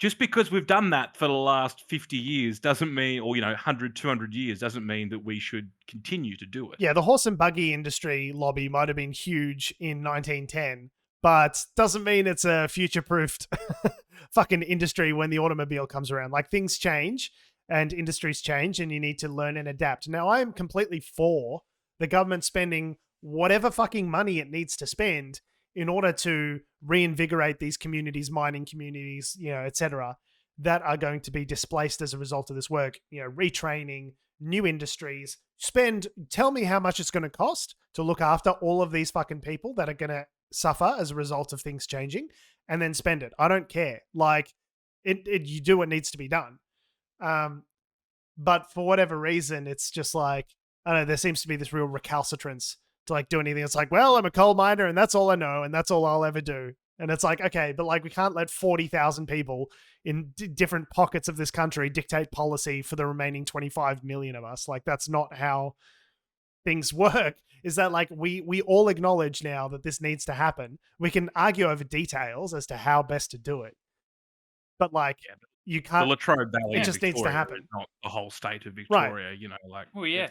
Speaker 3: just because we've done that for the last 50 years doesn't mean, or 100, 200 years doesn't mean that we should continue to do it.
Speaker 1: Yeah, the horse and buggy industry lobby might have been huge in 1910, but doesn't mean it's a future-proofed fucking industry when the automobile comes around. Like, things change and industries change, and you need to learn and adapt. Now, I am completely for the government spending whatever fucking money it needs to spend in order to reinvigorate these communities, mining communities, etc., that are going to be displaced as a result of this work. Retraining, new industries. Tell me how much it's going to cost to look after all of these fucking people that are going to suffer as a result of things changing, and then spend it. I don't care. Like, you do what needs to be done. But for whatever reason, it's just like, I don't know, there seems to be this real recalcitrance to, like, do anything. It's like, well, I'm a coal miner and that's all I know and that's all I'll ever do. And it's like, okay, but like, we can't let 40,000 people in different pockets of this country dictate policy for the remaining 25 million of us. Like, that's not how things work. Is that, like, we all acknowledge now that this needs to happen. We can argue over details as to how best to do it. But like, you can't.
Speaker 3: The Latrobe Valley,
Speaker 1: it just needs to happen.
Speaker 3: Not the whole state of Victoria,
Speaker 1: right.
Speaker 2: Well, yeah.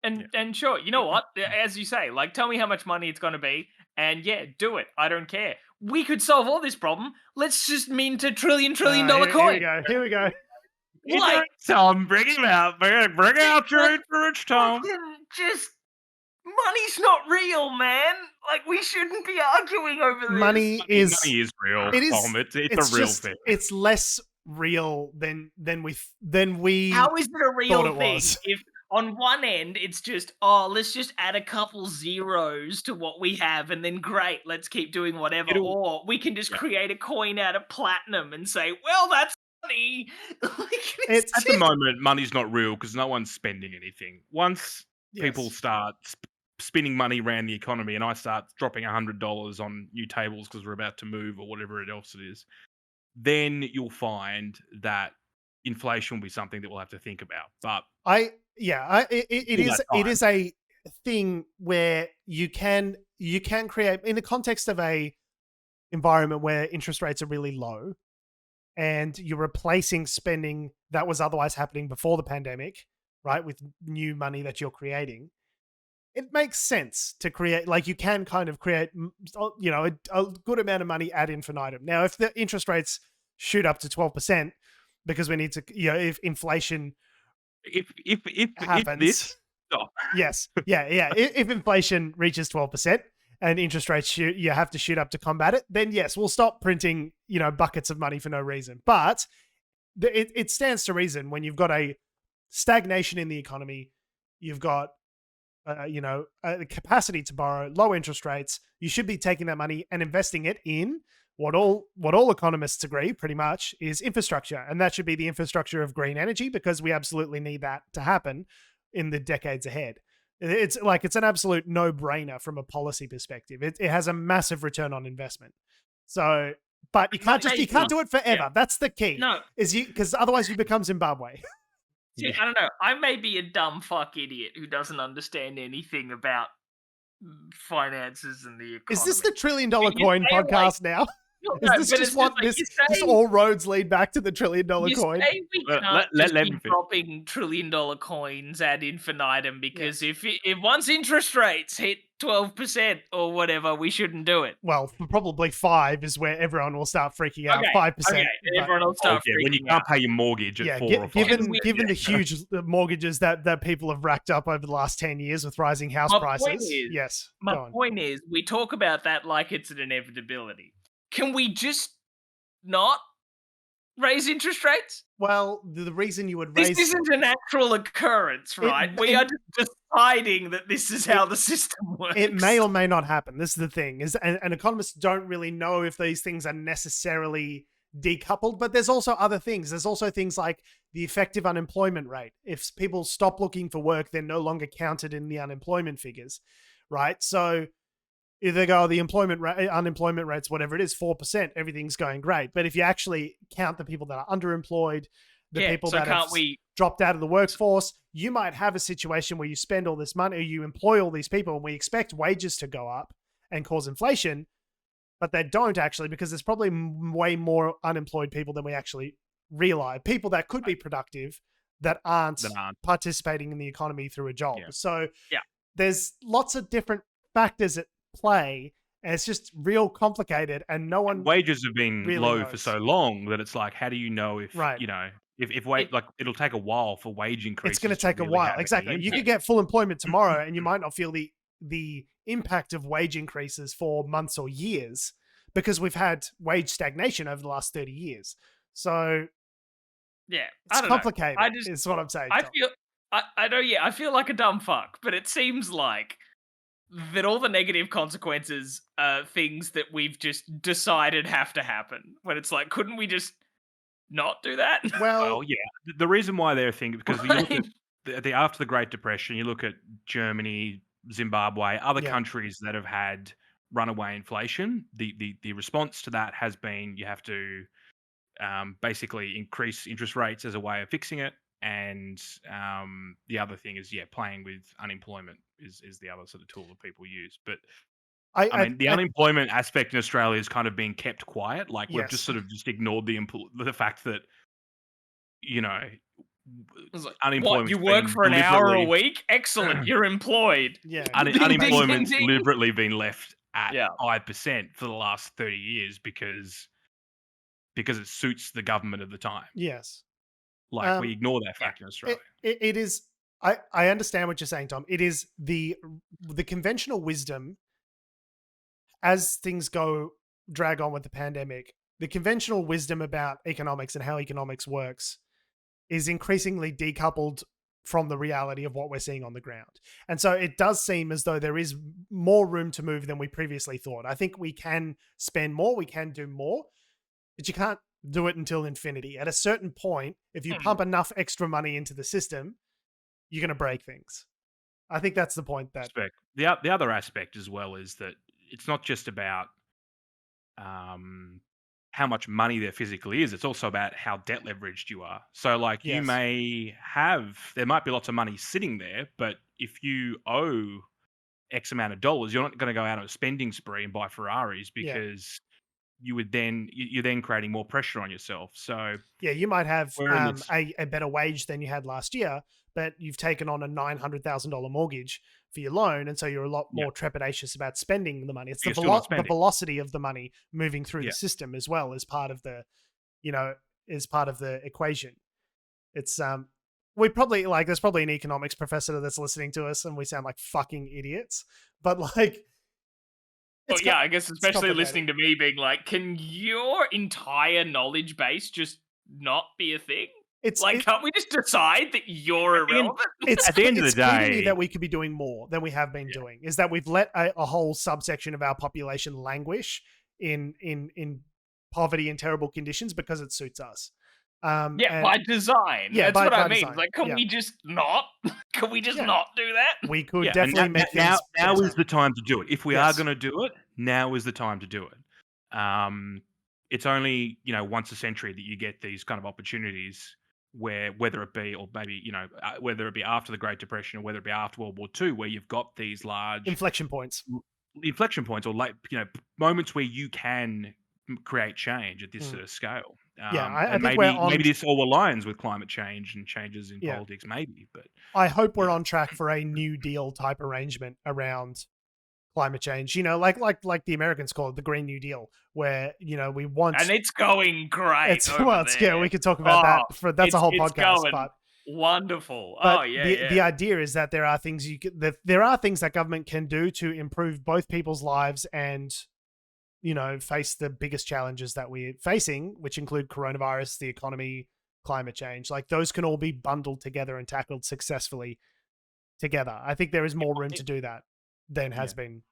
Speaker 2: And sure, you know what? As you say, like, tell me how much money it's going to be, and do it. I don't care. We could solve all this problem. Let's just mint $1 trillion coin.
Speaker 1: Here we go.
Speaker 3: Like, Tom, bring him out. Bring out your rich Tom.
Speaker 2: Just, money's not real, man. Like, we shouldn't be arguing over this.
Speaker 1: Money is
Speaker 3: real.
Speaker 1: It is.
Speaker 3: Tom. It's a real thing.
Speaker 1: It's less real than we.
Speaker 2: How is it a real thing?
Speaker 1: Was.
Speaker 2: If on one end it's just, let's just add a couple zeros to what we have, and then great, let's keep doing whatever. Or we can just create a coin out of platinum and say, well, that's money.
Speaker 3: At the moment, money's not real because no one's spending anything. Once people start spinning money around the economy, and I start dropping $100 on new tables because we're about to move or whatever else it is, then you'll find that inflation will be something that we'll have to think about. But it is a thing where you can create, in the context of a environment where interest rates are really low, and you're replacing spending
Speaker 1: that was otherwise happening before the pandemic, right? With new money that you're creating, it makes sense to create, like you can kind of create, a good amount of money ad infinitum. Now, if the interest rates shoot up to 12%, because we need to, if inflation happens,
Speaker 3: this,
Speaker 1: yes, if inflation reaches 12% and interest rates you have to shoot up to combat it, then yes, we'll stop printing, buckets of money for no reason. But it stands to reason when you've got a stagnation in the economy, you've got a capacity to borrow, low interest rates, you should be taking that money and investing it in what all economists agree pretty much is infrastructure. And that should be the infrastructure of green energy, because we absolutely need that to happen in the decades ahead. It's an absolute no-brainer from a policy perspective. It has a massive return on investment. So, but you can't do it forever. Yeah. That's the key.
Speaker 2: No,
Speaker 1: because otherwise you become Zimbabwe.
Speaker 2: See, I don't know. I may be a dumb fuck idiot who doesn't understand anything about finances and the economy.
Speaker 1: Is this the $1 trillion coin podcast now? Is this just what just all roads lead back to the $1 trillion coin?
Speaker 2: We can't just be dropping $1 trillion coins ad infinitum, because if once interest rates hit 12% or whatever, we shouldn't do it.
Speaker 1: Well, probably 5 is where everyone will start freaking out. 5%.
Speaker 2: Okay, everyone will start freaking out.
Speaker 3: When you can't pay your mortgage at 4 or 5.
Speaker 1: Given the huge mortgages that people have racked up over the last 10 years with rising house prices.
Speaker 2: My point is, we talk about that like it's an inevitability. Can we just not raise interest rates?
Speaker 1: Well, the reason you would raise...
Speaker 2: This isn't a natural occurrence, right? We are just deciding that this is how the system works.
Speaker 1: It may or may not happen. This is the thing. And economists don't really know if these things are necessarily decoupled, but there's also other things. There's also things like the effective unemployment rate. If people stop looking for work, they're no longer counted in the unemployment figures, right? So... if they go, the unemployment rate's whatever it is, 4%, everything's going great. But if you actually count the people that are underemployed, the people that have dropped out of the workforce, you might have a situation where you spend all this money, or you employ all these people, and we expect wages to go up and cause inflation, but they don't actually, because there's probably way more unemployed people than we actually realize. People that could be productive that aren't participating in the economy through a job. So there's lots of different factors at play, and it's just real complicated, and no one...
Speaker 3: wages have been
Speaker 1: really
Speaker 3: low
Speaker 1: knows.
Speaker 3: for so long that it's like, how do you know if it'll take a while for wage increases?
Speaker 1: It's going to take a while. Exactly. You could get full employment tomorrow and you might not feel the impact of wage increases for months or years, because we've had wage stagnation over the last 30 years. So it's complicated. Is what I'm saying.
Speaker 2: I feel like a dumb fuck, but it seems like that all the negative consequences are things that we've just decided have to happen. When it's like, couldn't we just not do that?
Speaker 3: Well, the reason why they're thinking, because you look at after the Great Depression, you look at Germany, Zimbabwe, other countries that have had runaway inflation. The response to that has been you have to basically increase interest rates as a way of fixing it. And the other thing is, playing with unemployment is the other sort of tool that people use. But I mean, the unemployment aspect in Australia is kind of being kept quiet. Like we've just sort of ignored the fact that, unemployment.
Speaker 2: You work for an hour a week? Excellent, you're employed.
Speaker 1: Yeah,
Speaker 3: unemployment's deliberately been left at 5% for the last 30 years because it suits the government of the time.
Speaker 1: Yes.
Speaker 3: Like we ignore that fact in Australia.
Speaker 1: It is. I understand what you're saying, Tom. It is the conventional wisdom as things drag on with the pandemic. The conventional wisdom about economics and how economics works is increasingly decoupled from the reality of what we're seeing on the ground. And so it does seem as though there is more room to move than we previously thought. I think we can spend more, we can do more, but you can't do it until infinity. At a certain point, if you pump enough extra money into the system, you're going to break things. I think that's the point. That
Speaker 3: the other aspect as well is that it's not just about how much money there physically is. It's also about how debt leveraged you are. So like there might be lots of money sitting there, but if you owe X amount of dollars, you're not going to go out on a spending spree and buy Ferraris because you're then creating more pressure on yourself. So
Speaker 1: yeah, you might have
Speaker 3: whereas
Speaker 1: a better wage than you had last year, but you've taken on a $900,000 mortgage for your loan, and so you're a lot
Speaker 3: Yeah.
Speaker 1: more trepidatious about spending the money. It's
Speaker 3: You're still not
Speaker 1: the
Speaker 3: spending.
Speaker 1: velocity of the money moving through
Speaker 3: Yeah.
Speaker 1: the system as well as part of the, is part of the equation. It's we probably there's probably an economics professor that's listening to us, and we sound like fucking idiots, but like.
Speaker 2: Well, yeah, I guess especially
Speaker 1: complicated.
Speaker 2: listening to me being like, can your entire knowledge base just not be a thing? Can't we just decide that you're irrelevant?
Speaker 3: At the end of the
Speaker 1: clear to me
Speaker 3: day,
Speaker 1: that we could be doing more than we have been doing. Is that we've let a whole subsection of our population languish in poverty and terrible conditions because it suits us.
Speaker 2: By design.
Speaker 1: Yeah,
Speaker 2: that's what I mean.
Speaker 1: design.
Speaker 2: Like, can we just not? Can we just not do that?
Speaker 1: We could definitely make
Speaker 3: now.
Speaker 1: things
Speaker 3: Now
Speaker 1: better.
Speaker 3: is the time to do it. If we are going to do it, now is the time to do it. It's only once a century that you get these kind of opportunities where, whether it be, or maybe whether it be after the Great Depression or whether it be after World War II, where you've got these large
Speaker 1: inflection points,
Speaker 3: or moments where you can create change at this sort of scale.
Speaker 1: I think
Speaker 3: maybe this all aligns with climate change and changes in politics, maybe. But
Speaker 1: I hope we're on track for a New Deal type arrangement around climate change. Like the Americans call it the Green New Deal, where we want,
Speaker 2: and it's going great.
Speaker 1: We could talk about that. That's a whole podcast. But
Speaker 2: wonderful.
Speaker 1: The idea is that there are things there are things that government can do to improve both people's lives and face the biggest challenges that we're facing, which include coronavirus, the economy, climate change. Like those can all be bundled together and tackled successfully together. I think there is more room to do that than there has been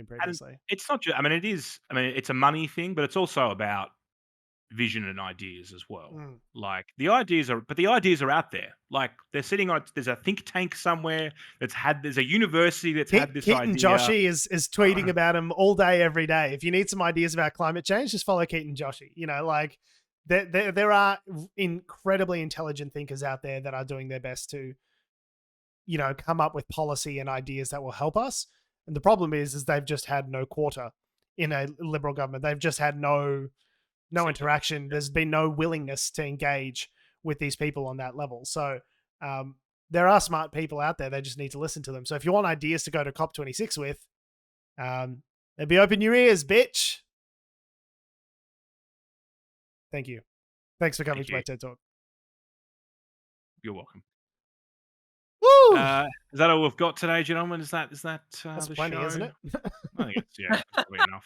Speaker 1: previously.
Speaker 3: And it's not just, it's a money thing, but it's also about vision and ideas as well. Like the ideas are out there. Like they're sitting on, there's a think tank somewhere there's a university that's had this idea.
Speaker 1: Keaton Joshi is tweeting about him all day, every day. If you need some ideas about climate change, just follow Keaton Joshi. There are incredibly intelligent thinkers out there that are doing their best to, come up with policy and ideas that will help us. And the problem is they've just had no quarter in a Liberal government. They've just had no interaction. There's been no willingness to engage with these people on that level. So there are smart people out there. They just need to listen to them. So if you want ideas to go to COP26 with, maybe open your ears, bitch. Thank you. Thanks for coming to my TED Talk.
Speaker 3: You're welcome.
Speaker 1: Woo!
Speaker 3: Is that all we've got today, gentlemen? Is that
Speaker 1: That's
Speaker 3: the
Speaker 1: plenty,
Speaker 3: show?
Speaker 1: isn't it?
Speaker 3: I think it's probably enough.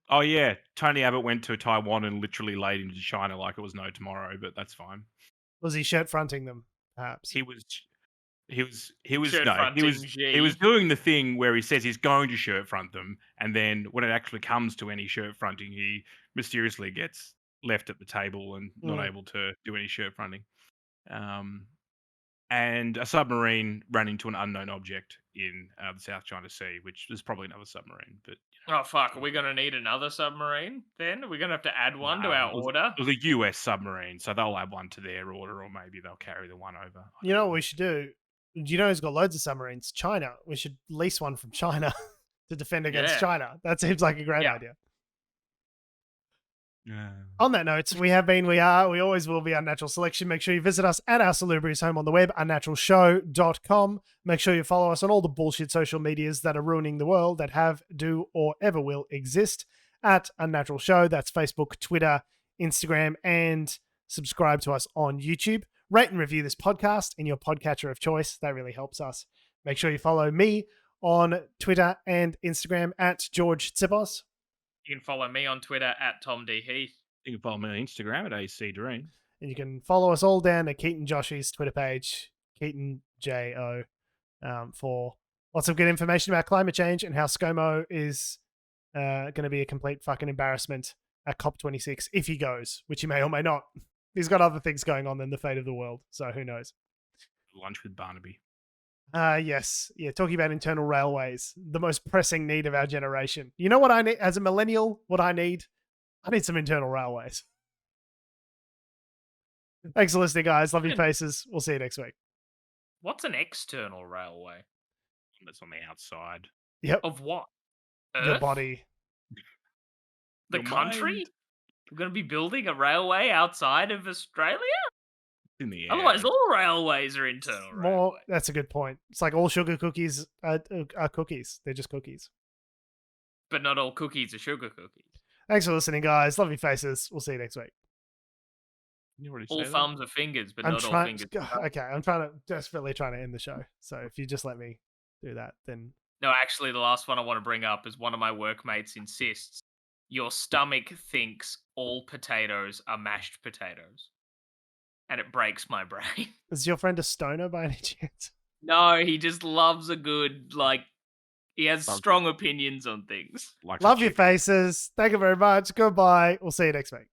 Speaker 3: Oh yeah, Tony Abbott went to Taiwan and literally laid into China like it was no tomorrow, but that's fine.
Speaker 1: Was he shirt fronting them? Perhaps
Speaker 3: he was doing the thing where he says he's going to shirt front them, and then when it actually comes to any shirt fronting, he mysteriously gets left at the table and not able to do any shirt fronting. And a submarine ran into an unknown object in the South China Sea, which is probably another submarine. But
Speaker 2: oh fuck, are we going to need another submarine then? Are we going to have to add one to our order?
Speaker 3: It was a US submarine, so they'll add one to their order, or maybe they'll carry the one over.
Speaker 1: You know what we should do? Do you know who's got loads of submarines? China. We should lease one from China to defend against China. That seems like a great idea. On that note, we always will be Unnatural Selection. Make sure you visit us at our salubrious home on the web, unnaturalshow.com. Make sure you follow us on all the bullshit social medias that are ruining the world, that have, do, or ever will exist, at Unnatural Show. That's Facebook, Twitter, Instagram, and subscribe to us on YouTube. Rate and review this podcast in your podcatcher of choice. That really helps us. Make sure you follow me on Twitter and Instagram at George Tsipos.
Speaker 2: You can follow me on Twitter at Tom D. Heath.
Speaker 3: You can follow me on Instagram at AC Doreen.
Speaker 1: And you can follow us all down at Keaton Joshi's Twitter page, Keaton J.O., for lots of good information about climate change and how ScoMo is going to be a complete fucking embarrassment at COP26 if he goes, which he may or may not. He's got other things going on than the fate of the world, so who knows.
Speaker 3: Lunch with Barnaby.
Speaker 1: Yes. Yeah, talking about internal railways, the most pressing need of our generation. You know what I need as a millennial? What I need? I need some internal railways. Thanks for listening, guys. Love your faces. We'll see you next week.
Speaker 2: What's an external railway?
Speaker 3: That's on the outside.
Speaker 1: Yep.
Speaker 2: Of what?
Speaker 1: Your body.
Speaker 2: The country? We're going to be building a railway outside of Australia?
Speaker 3: In the air.
Speaker 2: Otherwise, all railways are internal.
Speaker 1: That's a good point. It's like all sugar cookies are cookies. They're just cookies.
Speaker 2: But not all cookies are sugar cookies.
Speaker 1: Thanks for listening, guys. Love your faces. We'll see you next week.
Speaker 2: All thumbs are fingers, but not all fingers.
Speaker 1: Okay, I'm desperately trying to end the show. So if you just let me do that, then...
Speaker 2: No, actually, the last one I want to bring up is one of my workmates insists your stomach thinks all potatoes are mashed potatoes. And it breaks my brain.
Speaker 1: Is your friend a stoner by any chance?
Speaker 2: No, he just loves a good, he has strong opinions on things.
Speaker 1: Love your faces. Thank you very much. Goodbye. We'll see you next week.